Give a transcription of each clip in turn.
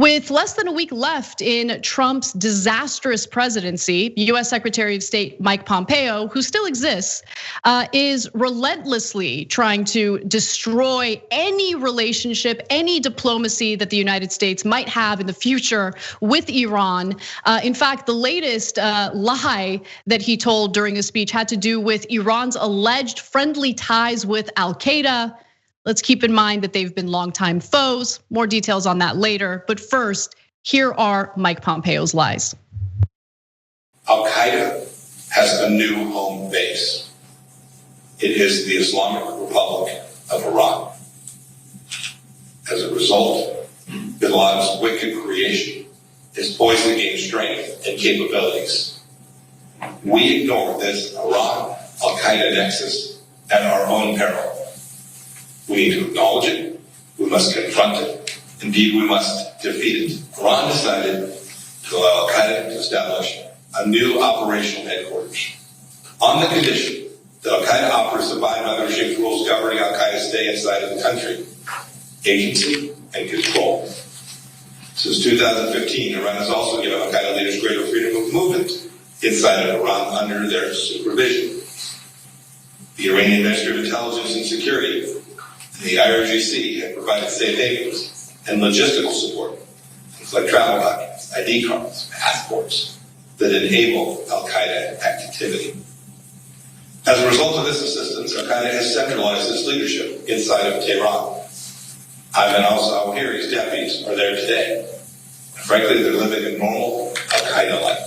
With less than a week left in Trump's disastrous presidency, US Secretary of State Mike Pompeo, who still exists, is relentlessly trying to destroy any relationship, any diplomacy that the United States might have in the future with Iran. In fact, the latest lie that he told during his speech had to do with Iran's alleged friendly ties with Al-Qaeda. Let's keep in mind that they've been longtime foes. More details on that later. But first, here are Mike Pompeo's lies. Al-Qaeda has a new home base. It is the Islamic Republic of Iran. As a result, bin Laden's wicked creation is poised to gain strength and capabilities. We ignore this Iran-Al-Qaeda nexus at our own peril. We need to acknowledge it, we must confront it, indeed we must defeat it. Iran decided to allow Al-Qaeda to establish a new operational headquarters on the condition that Al-Qaeda operatives abide by the regime rules governing Al-Qaeda's stay inside of the country, agency, and control. Since 2015, Iran has also given Al-Qaeda leaders greater freedom of movement inside of Iran under their supervision. The Iranian Ministry of Intelligence and Security and the IRGC have provided safe havens and logistical support, things like travel documents, ID cards, passports, that enable Al-Qaeda activity. As a result of this assistance, Al-Qaeda has centralized its leadership inside of Tehran. Ayman al-Zawahiri's deputies are there today. And frankly, they're living a normal Al-Qaeda life.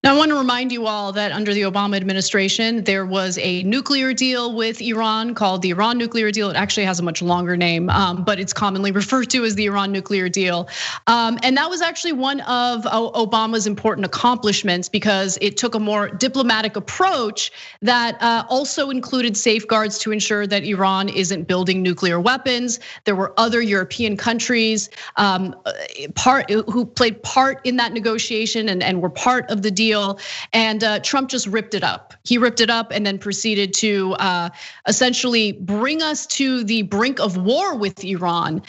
Now, I want to remind you all that under the Obama administration, there was a nuclear deal with Iran called the Iran nuclear deal. It actually has a much longer name, but it's commonly referred to as the Iran nuclear deal. And that was actually one of Obama's important accomplishments because it took a more diplomatic approach that also included safeguards to ensure that Iran isn't building nuclear weapons. There were other European countries who played part in that negotiation and were part of the deal. And Trump just ripped it up. He ripped it up and then proceeded to essentially bring us to the brink of war with Iran.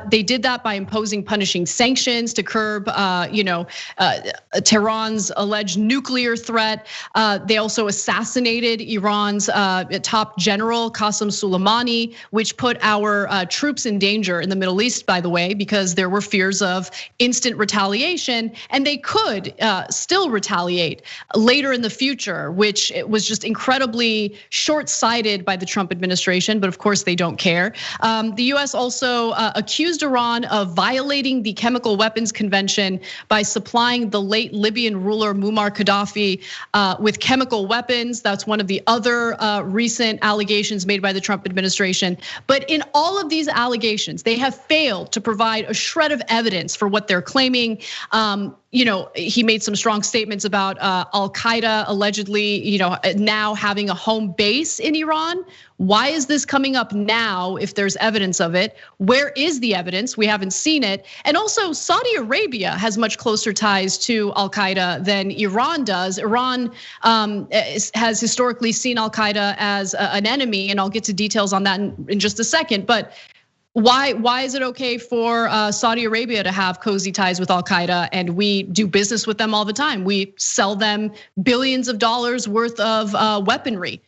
They did that by imposing punishing sanctions to curb, Tehran's alleged nuclear threat. They also assassinated Iran's top general, Qasem Soleimani, which put our troops in danger in the Middle East, by the way, because there were fears of instant retaliation, and they could still retaliate later in the future, which was just incredibly short-sighted by the Trump administration, but of course they don't care. The US also accused Iran of violating the Chemical Weapons Convention by supplying the late Libyan ruler Muammar Gaddafi with chemical weapons. That's one of the other recent allegations made by the Trump administration. But in all of these allegations, they have failed to provide a shred of evidence for what they're claiming. He made some strong statements about Al-Qaeda allegedly, now having a home base in Iran. Why is this coming up now if there's evidence of it? Where is the evidence? We haven't seen it. And also Saudi Arabia has much closer ties to Al-Qaeda than Iran does. Iran has historically seen Al-Qaeda as an enemy, and I'll get to details on that in just a second. But why is it okay for Saudi Arabia to have cozy ties with Al-Qaeda and we do business with them all the time? We sell them billions of dollars worth of weaponry.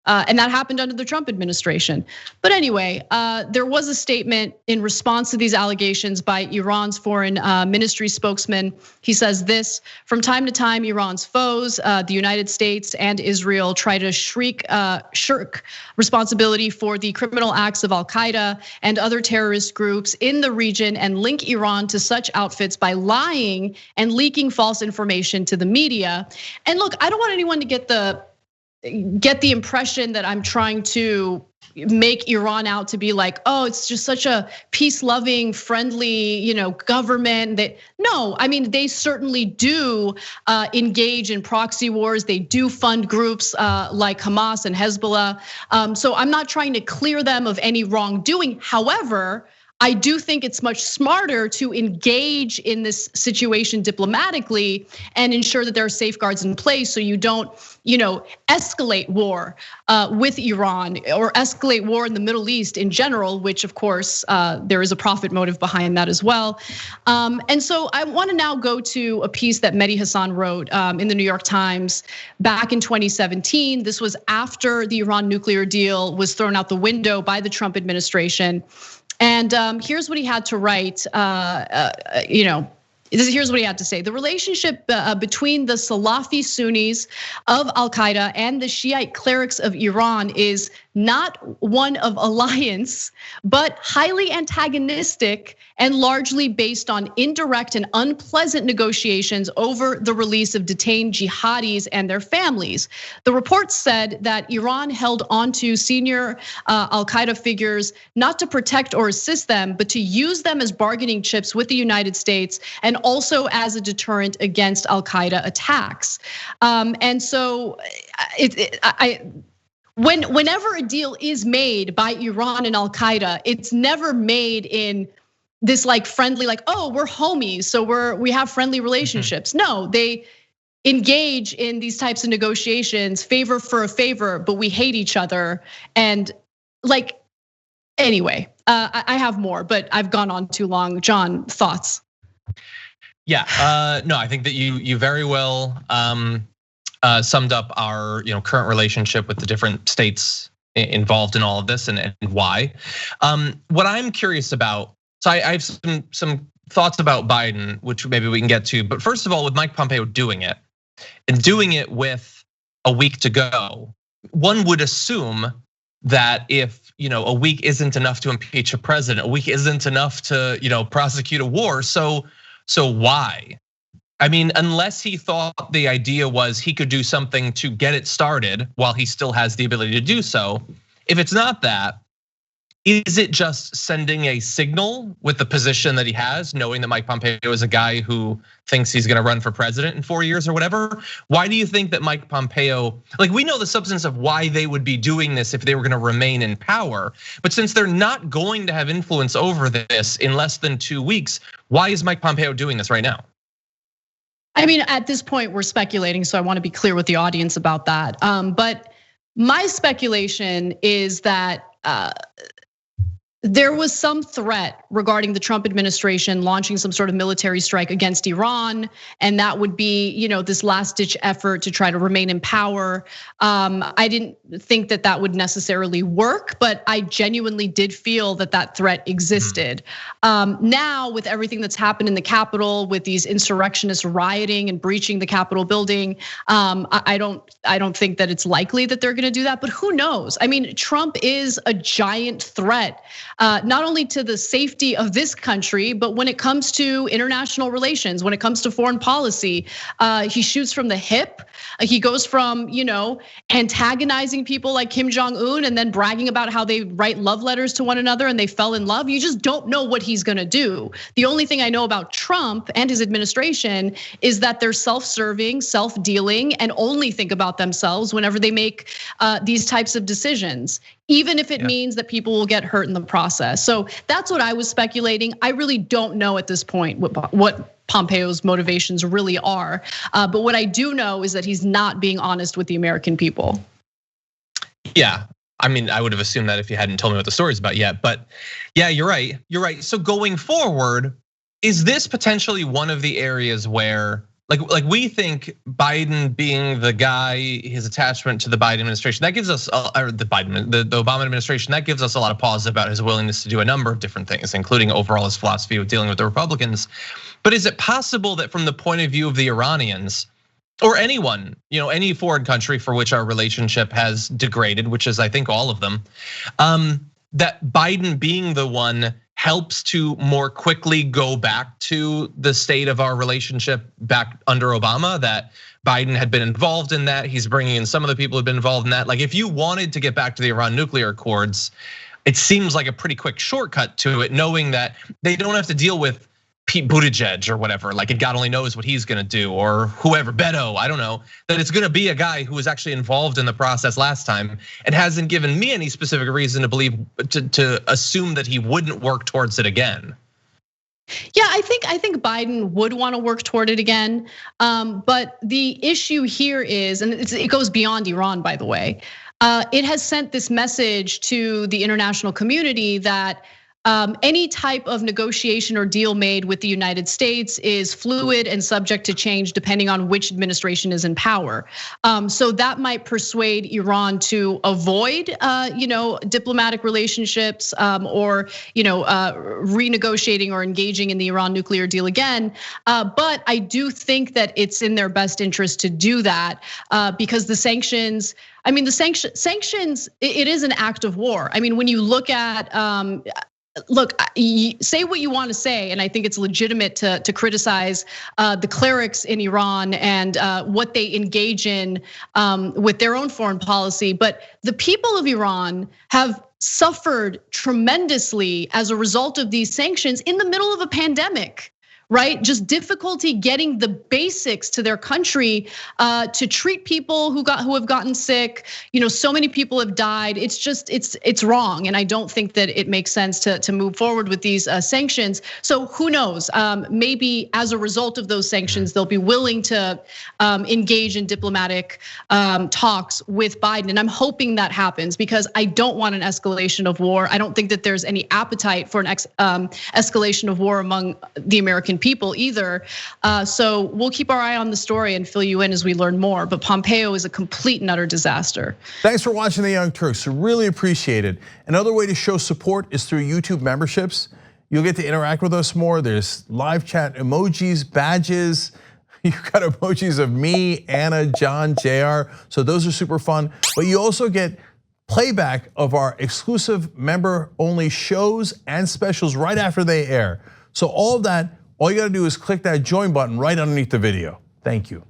And that happened under the Trump administration. But anyway, there was a statement in response to these allegations by Iran's foreign ministry spokesman. He says this: from time to time, Iran's foes, the United States and Israel, try to shirk responsibility for the criminal acts of Al-Qaeda and other terrorist groups in the region and link Iran to such outfits by lying and leaking false information to the media. And look, I don't want anyone to get the impression that I'm trying to make Iran out to be like, oh, it's just such a peace-loving, friendly, government. No, I mean, they certainly do engage in proxy wars. They do fund groups like Hamas and Hezbollah. So I'm not trying to clear them of any wrongdoing. However, I do think it's much smarter to engage in this situation diplomatically and ensure that there are safeguards in place so you don't, escalate war with Iran or escalate war in the Middle East in general, which of course there is a profit motive behind that as well. And so I want to now go to a piece that Mehdi Hasan wrote in the New York Times back in 2017. This was after the Iran nuclear deal was thrown out the window by the Trump administration. And here's what he had to write. Here's what he had to say. The relationship between the Salafi Sunnis of Al-Qaeda and the Shiite clerics of Iran is not one of alliance, but highly antagonistic and largely based on indirect and unpleasant negotiations over the release of detained jihadis and their families. The report said that Iran held onto senior Al-Qaeda figures not to protect or assist them, but to use them as bargaining chips with the United States and also as a deterrent against Al-Qaeda attacks. And so whenever a deal is made by Iran and Al-Qaeda, it's never made in this like friendly, like, oh, we're homies, so we have friendly relationships. No, they engage in these types of negotiations, favor for a favor, but we hate each other. And like, anyway, I have more, but I've gone on too long. John, thoughts? Yeah, no, I think that you very well summed up our current relationship with the different states involved in all of this and why. What I'm curious about, so I have some thoughts about Biden, which maybe we can get to. But first of all, with Mike Pompeo doing it and doing it with a week to go, one would assume that if a week isn't enough to impeach a president, a week isn't enough to prosecute a war. So why? I mean, unless he thought the idea was he could do something to get it started while he still has the ability to do so. If it's not that, is it just sending a signal with the position that he has, knowing that Mike Pompeo is a guy who thinks he's gonna run for president in 4 years or whatever? Why do you think that Mike Pompeo, like we know the substance of why they would be doing this if they were gonna remain in power, but since they're not going to have influence over this in less than 2 weeks, why is Mike Pompeo doing this right now? I mean, at this point, we're speculating, so I want to be clear with the audience about that. But my speculation is that there was some threat regarding the Trump administration launching some sort of military strike against Iran, and that would be, this last-ditch effort to try to remain in power. I didn't think that would necessarily work, but I genuinely did feel that threat existed. Now, with everything that's happened in the Capitol, with these insurrectionists rioting and breaching the Capitol building, I don't think that it's likely that they're going to do that. But who knows? I mean, Trump is a giant threat. Not only to the safety of this country, but when it comes to international relations, when it comes to foreign policy, he shoots from the hip. He goes from, antagonizing people like Kim Jong-un and then bragging about how they write love letters to one another and they fell in love. You just don't know what he's gonna do. The only thing I know about Trump and his administration is that they're self-serving, self-dealing, and only think about themselves whenever they make these types of decisions, even if it means that people will get hurt in the process. So that's what I was speculating. I really don't know at this point what Pompeo's motivations really are. But what I do know is that he's not being honest with the American people. Yeah, I mean, I would have assumed that if you hadn't told me what the story's about yet. But yeah, you're right. You're right. So going forward, is this potentially one of the areas where, like we think Biden being the guy, his attachment to the Biden administration, that gives us, or the Obama administration, that gives us a lot of pause about his willingness to do a number of different things, including overall his philosophy of dealing with the Republicans. But is it possible that from the point of view of the Iranians, or anyone, any foreign country for which our relationship has degraded, which is I think all of them, that Biden being the one helps to more quickly go back to the state of our relationship back under Obama, that Biden had been involved in that, he's bringing in some of the people who've been involved in that. Like if you wanted to get back to the Iran nuclear accords, it seems like a pretty quick shortcut to it, knowing that they don't have to deal with Pete Buttigieg or whatever, like God only knows what he's gonna do, or whoever, Beto, I don't know, that it's gonna be a guy who was actually involved in the process last time and hasn't given me any specific reason to believe, to assume that he wouldn't work towards it again. Yeah, I think Biden would want to work toward it again. But the issue here is, and it goes beyond Iran, by the way. It has sent this message to the international community that any type of negotiation or deal made with the United States is fluid and subject to change depending on which administration is in power. So that might persuade Iran to avoid, diplomatic relationships or renegotiating or engaging in the Iran nuclear deal again. But I do think that it's in their best interest to do that because the sanctions. I mean, the sanctions. It is an act of war. I mean, when you look at. Look, say what you want to say, and I think it's legitimate to criticize the clerics in Iran and what they engage in with their own foreign policy. But the people of Iran have suffered tremendously as a result of these sanctions in the middle of a pandemic. Right, just difficulty getting the basics to their country to treat people who have gotten sick. So many people have died. It's just it's wrong, and I don't think that it makes sense to move forward with these sanctions. So who knows? Maybe as a result of those sanctions, they'll be willing to engage in diplomatic talks with Biden, and I'm hoping that happens because I don't want an escalation of war. I don't think that there's any appetite for an escalation of war among the American people either. So we'll keep our eye on the story and fill you in as we learn more. But Pompeo is a complete and utter disaster. Thanks for watching The Young Turks. Really appreciate it. Another way to show support is through YouTube memberships. You'll get to interact with us more. There's live chat emojis, badges. You've got emojis of me, Anna, John, JR. So those are super fun. But you also get playback of our exclusive member-only shows and specials right after they air. So all of that, all you gotta do is click that join button right underneath the video. Thank you.